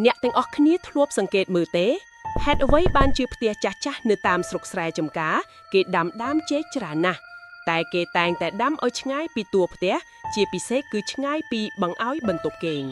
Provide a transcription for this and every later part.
អ្នកទាំងអស់គ្នាធ្លាប់សង្កេតមើលទេហេតុអ្វីបានជាផ្ទះចាស់ៗនៅតាមស្រុកស្រែចម្ការគេដាំដើមចេកច្រើនណាស់តែគេតែងតែដាំឲ្យឆ្ងាយពីតួផ្ទះជាពិសេសគឺឆ្ងាយពីបង្អោយបន្ទប់គេង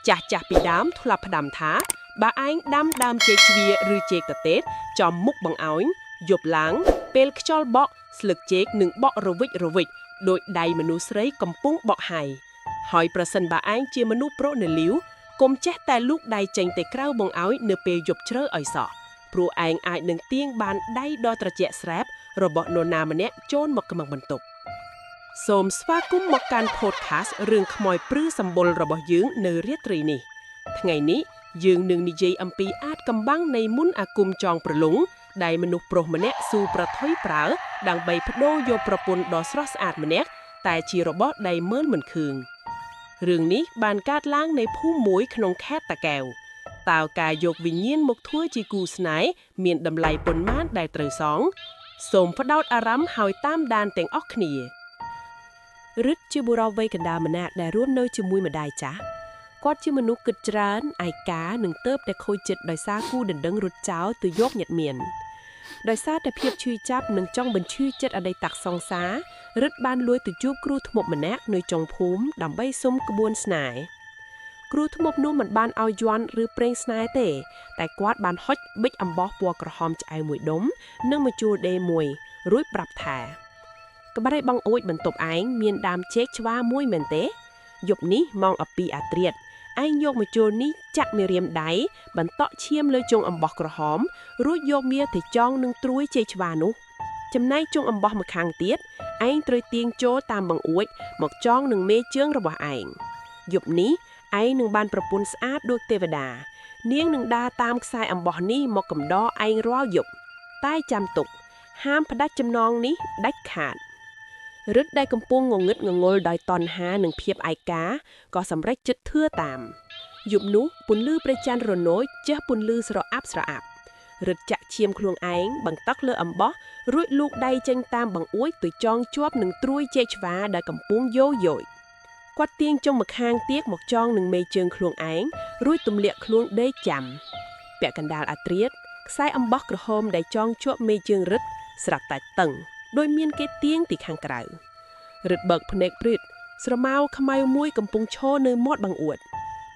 ចាស់ពីដើមធ្លាប់ផ្ដាំថាបើឯងដាំដើមចេកជ្វាឬចេកតទេតចំមុខបង្អោយយប់ឡើងពេលខ្យល់បក់ស្លឹកចេកនឹងបក់រវិចដោយដៃមនុស្សស្រីកំពុងបក់ហើយប្រសិនបើឯងជាមនុស្សប្រុសនៅលាវកុំចេះតែលូកដៃចេញទៅក្រៅបង្អោយនៅពេលយប់ជ្រៅឲ្យសោះព្រោះឯងអាចនឹងទាញបានដៃដ៏ត្រជាក់ស្រែបរបស់នរណាម្នាក់ចូលមកក្នុងបន្ទប់សូមស្វាគមន៍មកកាន់ podcast រឿងខ្មោចព្រឺសម្បុររបស់យើងនៅរាត្រីនេះថ្ងៃនេះយើងនឹងនិយាយអំពីអាចកំបាំងនៃមុនអាគមចងប្រឡុងដែលមនុស្សប្រុសម្នាក់ស៊ូប្រថុយប្រើដើម្បីបដូរយកប្រពន្ធដ៏ស្រស់ស្អាតម្នាក់តែជារបស់ដែលមើលមិនឃើញរឿងនេះបានកើតឡើងនៅភូមិមួយក្នុងខេត្តតាកែវតើការយកវិញ្ញាណមកធ្វើជាគូស្នេហ៍មានតម្លៃប៉ុន្មានដែលត្រូវសងសូមផ្ដោតអារម្មណ៍ហើយតាមដានទាំងអស់គ្នារឹតជាបុរសវ័យកណ្ដាលម្នាក់ដែលរស់នៅជាមួយម្ដាយចាស់គាត់ជាមនុស្សគិតច្រើនឯកានិងទៅតែខូចចិត្តដោយសារគូដណ្ដឹងរត់ចោលទៅយកញាតិមានដោយសារតែភាពឈឺចាប់និងចង់បញ្ឈឺចិត្តអតីតសង្សាររឹតបានលួចទៅជួបគ្រូធ្មប់ម្នាក់នៅចុងភូមិដើម្បីសុំក្បួនស្នេហ៍គ្រូធ្មប់នោះមិនបានឲ្យយន់ឬប្រេងស្នេហ៍ទេតែគាត់បានហុចប៊ិចអំបោះពណ៌ក្រហមឆ្អៅមួយដុំនិងម្ជួលដេមួយរួចប្រាប់ថាក្បារីបងអួចបន្ទប់ឯងមានដើមចេកឆ្វាមួយមែនទេយប់នេះម៉ោង12អាត្រៀតឯងយកម្ជួលនេះចាក់មេរៀមដៃបន្តក់ឈាមលើជង់អំបោះក្រហមរួចយកមាសទៅចងនឹងត្រួយចេកឆ្វានោះចំណែកជង់អំបោះម្ខាងទៀតឯងត្រូវទាញចូលតាមបង្អួចមកចងនឹងមេជើងរបស់ឯងយប់នេះឯងនឹងបានប្រពន្ធស្អាតដូចទេវតានាងនឹងដើរតាមខ្សែអំបោះនេះមកកំដរឯងរាល់យប់តែចាំទុកហាមផ្ដាច់ចំណងនេះដាច់ខាតរឹតដែលកំពុងងងឹតងងល់ដោយតណ្ហានិងភាពឯកាក៏សម្រេចចិត្តធឿតាមយប់នោះពន្លឺព្រះច័ន្ទរណូចជះពន្លឺស្រអាប់រឹតចាក់ឈាមខ្លួនឯងបង្តក់លើអំបោះរួចលូកដៃចេញតាមបង្អួចទៅចងជាប់នឹងត្រួយចេកឆ្វាដែលកំពុងយោគាត់ទាញចុងម្ខាងទៀតមកចងនឹងមេជើងខ្លួនឯងរួចទម្លាក់ខ្លួនដេកចាំពាក់កណ្ដាលអាត្រៀតខ្សែអំបោះក្រហមដែលចងជាប់មេជើងរឹតស្រាប់តែតឹងដោយមានគេទាញពីខាងក្រៅរឹតបើកភ្នែកព្រាតស្រមោលខ្មៅមួយកំពុងឈរនៅមាត់បង្អួច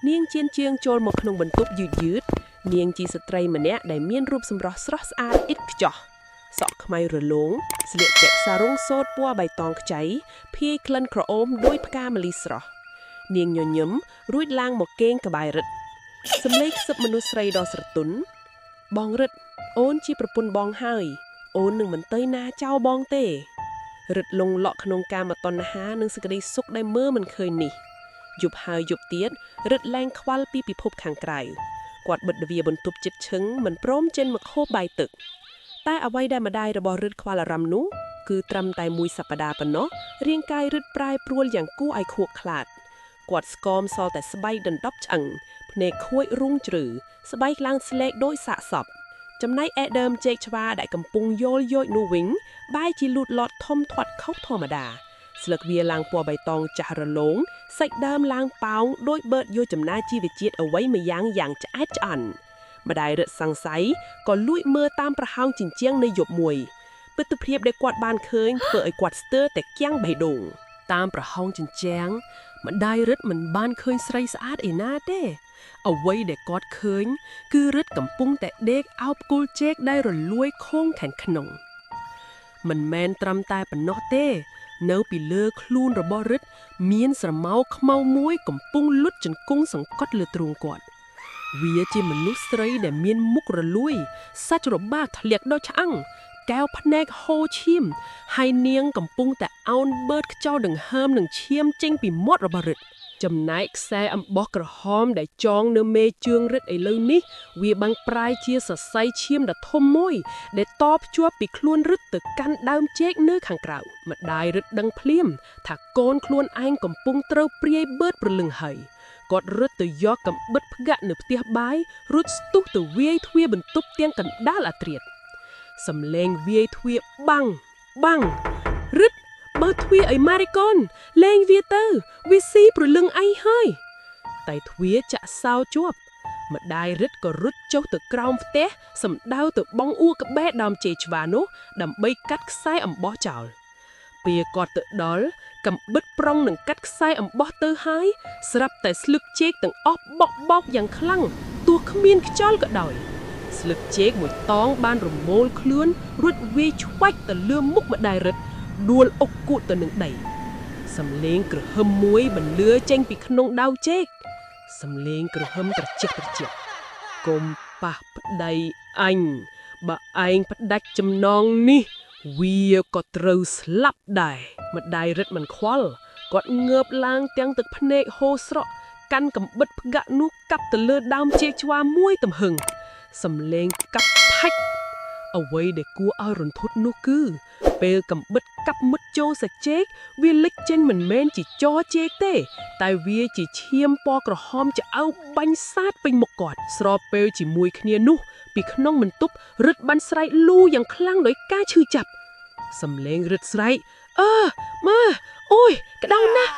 នាងជៀនជើងចូលមកក្នុងបន្ទប់យឺតនាងជាស្ត្រីម្នាក់ដែលមានរូបសម្រស់ស្រស់ស្អាតឥតខ្ចោះសក់ខ្មៅរលោងស្លៀកពាក់សារុងសូត្រពណ៌បៃតងខ្ចីភាយក្លិនក្រអូមដោយផ្កាម្លិះស្រស់នាងញញឹមរួចឡើងមកគេងក្បែររឹតសំឡេងខ្សឹបមនុស្សស្រីដ៏ស្រទន់បងរឹតអូនជាប្រពន្ធបងហើយអូននឹងមិនទៅណាចោលបងទេរឹតលងលក់ក្នុងកាមតណ្ហានិងសេចក្តីសុខដែលមើលមិនឃើញនេះយប់ហើយយប់ទៀតរឹតលែងខ្វល់ពីពិភពខាងក្រៅគាត់បិទទ្វារបន្ទប់ជិតឈឹងមិនព្រមចេញមកហូបបាយទឹកតែអ្វីដែលម្ដាយរបស់រឹតខ្វល់អារម្មណ៍នោះគឺត្រឹមតែមួយសប្តាហ៍ប៉ុណ្ណោះរាងកាយរឹតប្រែប្រួលយ៉ាងគួរឲ្យខួកខ្លាចគាត់ស្គមសល់តែស្បែកដណ្ដប់ឆ្អឹងភ្នែកខួចរុងជ្រៅស្បែកឡើងស្លេកដោយសាកសពចំណែកឯដើមចេកឆ្វាដែលកំពុងយល់យោជនោះវិញបែរជាលូតលាស់ធំធាត់ខុសធម្មតាស្លឹកវាឡើងពណ៌បៃតងចាស់រលោងសាច់ដើមឡើងប៉ោងដោយបឺតយកចំណាជីវជាតិអ្វីម្យ៉ាងឆ្អែតឆ្អន់ម្ដាយរឹតសង្ស័យក៏លួចមើលតាមប្រហោងជញ្ជាំងនៅយប់មួយទិដ្ឋភាពដែលគាត់បានឃើញធ្វើឲ្យគាត់ស្ទើរតែគាំងបេះដូងតាមប្រហោងជញ្ជាំងម្ដាយរឹតមិនបានឃើញស្រីស្អាតឯណាទេអ្វីដែលគាត់ឃើញគឺរឹតកំពុងតែដេកអោបគល់ចេកដែលរលួយខូងខាងក្នុងមិនមែនត្រឹមតែប៉ុណ្ណោះទេនៅពីលើខ្លួនរបស់រឹតមានស្រមោលខ្មៅមួយកំពុងលុតជង្គង់សង្កត់លើទ្រូងគាត់វាជាមនុស្សស្រីដែលមានមុខរលួយសាច់របាធ្លាក់ដល់ឆ្អឹងកែវភ្នែកហូរឈាមហើយនាងកំពុងតែអោនបឺតខ្ចោដង្ហើមនឹងឈាមចេញពីមាត់របស់រឹតចំណែកខ្សែអំបោះក្រហមដែលចងនៅមេជើងរឹតឥឡូវនេះវាបាំងប្រាយជាសរសៃឈាមដ៏ធំមួយដែលតភ្ជាប់ពីខ្លួនរឹតទៅកាន់ដើមចេកនៅខាងក្រៅម្ដាយរឹតដឹងភ្លាមថាកូនខ្លួនឯងកំពុងត្រូវព្រាយបឺតព្រលឹងហើយគាត់រត់ទៅយកកាំបិតផ្កាក់នៅផ្ទះបាយរួចស្ទុះទៅវាយទ្វារបន្ទប់ទាំងកណ្ដាលអាត្រៀតសំឡេងវាយទ្វារបាំងរឹតបើទ្វារឲ្យម៉ារីកូនលេងវាទៅវាស៊ីព្រលឹងឯងហើយតែទ្វារចាក់សោជាប់ ម្ដាយរិទ្ធក៏រត់ចុះទៅក្រោមផ្ទះសំដៅទៅបងអ៊ូក្បែរដើមចេកច្វានោះដើម្បីកាត់ខ្សែអំបោះចោលពេលគាត់ទៅដល់កំបិតប្រុងនឹងកាត់ខ្សែអំបោះទៅហើយស្រាប់តែស្លឹកចេកទាំងអស់បក់បោកយ៉ាងខ្លាំងទោះគ្មានខ្យល់ក៏ដោយស្លឹកចេកមួយតងបានរមូលខ្លួនរួចវាយឆ្វាច់ទៅលើមុខម្ដាយរិទ្ធដួលអុកគក់ទៅនឹងដីសំលេងក្រហឹមមួយបន្លឺចេញពីក្នុងដាវចេកសំលេងក្រហឹមត្រជាក់កុំប៉ះប្តីអញបើឯងផ្ដាច់ចំណងនេះវាក៏ត្រូវស្លាប់ដែរម្ដាយរិទ្ធមិនខ្វល់គាត់ងើបឡើងទាំងទឹកភ្នែកហូរស្រក់កាន់កំបិតផ្កាក់នោះកាប់ទៅលើដើមចេកច្វាមួយទំហឹងសំលេងកាប់ផាច់អ្វីដែលគួរឲ្យរន្ធត់នោះគឺពេលកំបិតកាប់មុតចូលសាច់ចេកវាលេចចេញមិនមែនជាចរចេកទេតែវាជាឈាមពណ៌ក្រហមឆ្អៅបាញ់សាទពេញមុខគាត់ស្របពេលជាមួយគ្នានោះពីក្នុងបន្ទប់រឹតបានស្រែកលូយ៉ាងខ្លាំងដោយការឈឺចាប់សំលេងរឹតស្រែកម៉ាអូយក្តៅណាស់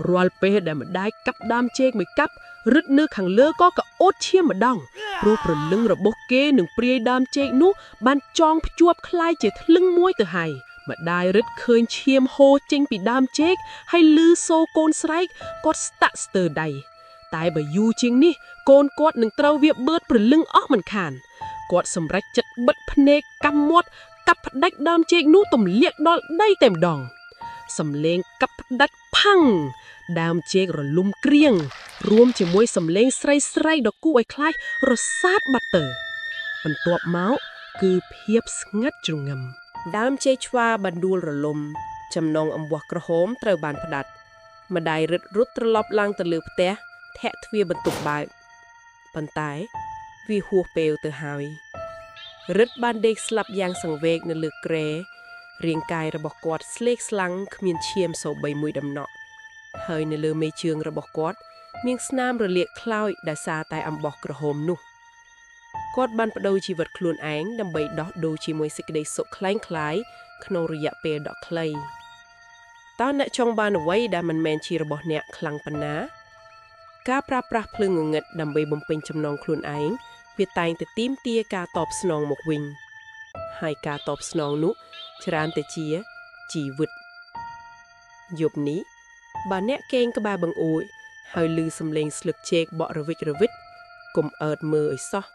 រាល់ពេលដែលម្ដាយកាប់ដើមចេកមួយកាប់រឹតនៅខាងលើក៏ក្អូតឈាមម្ដងព្រោះព្រលឹងរបស់គេនឹងព្រាយដើមចេកនោះបានចងភ្ជាប់คล้ายជាធ្លឹងមួយទៅហើយម្ដាយរឹតឃើញឈាមហូរចេញពីដើមចេកហើយឮសូរកូនស្រែកគាត់ស្តាក់ស្ទើរដៃតែបើយូរជាងនេះកូនគាត់នឹងត្រូវវាបឺតព្រលឹងអស់មិនខានគាត់សម្រេចចិត្តបិទភ្នែកកម្មមាត់កាប់ផ្ដាច់ដើមចេកនោះទម្លាក់ដល់ដីតែម្ដងសំលេងកាប់ផ្ដាច់ផាំងដើមចេករលំគ្រៀងរួមជាមួយសំលេងស្រីដ៏គួរឲ្យខ្លាចរសាទបាត់ទៅបន្ទាប់មកគឺភាពស្ងាត់ជ្រងំដើមចេកឆ្វាបានដួលរលំចំណងអំបោះក្រហមត្រូវបានផ្ដាច់ម្ដាយរឹតរត់ត្រឡប់ឡើងទៅលើផ្ទះធាក់ទ្វារបន្ទប់បើកប៉ុន្តែវាហួសពេលទៅហើយរឹតបានដេកស្លាប់យ៉ាងសង្វេគនៅលើគ្រែរាងកាយរបស់គាត់ស្លេកស្លាំងគ្មានឈាមសូម្បីមួយដំណក់ហើយនៅលើមេជើងរបស់គាត់មានស្នាមរលាកខ្លោចដោយសារតែអំបោះក្រហមនោះគាត់បានបដូរជីវិតខ្លួនឯងដើម្បីដោះដូរជាមួយសេចក្តីសុខคล้ายក្នុងរយៈពេលដ៏ខ្លីតើអ្នកចង់បានអ្វីដែលមិនមែនជារបស់អ្នកខ្លាំងប៉ុណ្ណាការប្រើប្រាស់ភ្លើងងងឹតដើម្បីបំពេញចំណងខ្លួនឯងវាតែងតែទាមទារការតបស្នងមកវិញហើយការតបស្នងនោះច្រើនតែជាជីវិតយប់នេះបើអ្នកគេងក្បែរបង្អួចហើយឮសំឡេងស្លឹកចេកបក់រវិចកុំអើតមើលឲ្យសោះ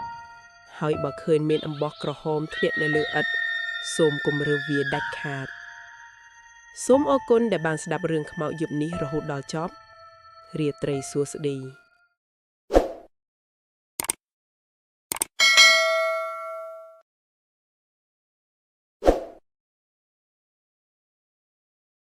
ហើយបើឃើញមានអំបោះក្រហមធ្លាក់នៅលើឥដ្ឋសូមកុំរើវាដាច់ខាតសូមអរគុណដែលបានស្ដាប់រឿងខ្មោចយប់នេះរហូតដល់ចប់រាត្រីសួស្តី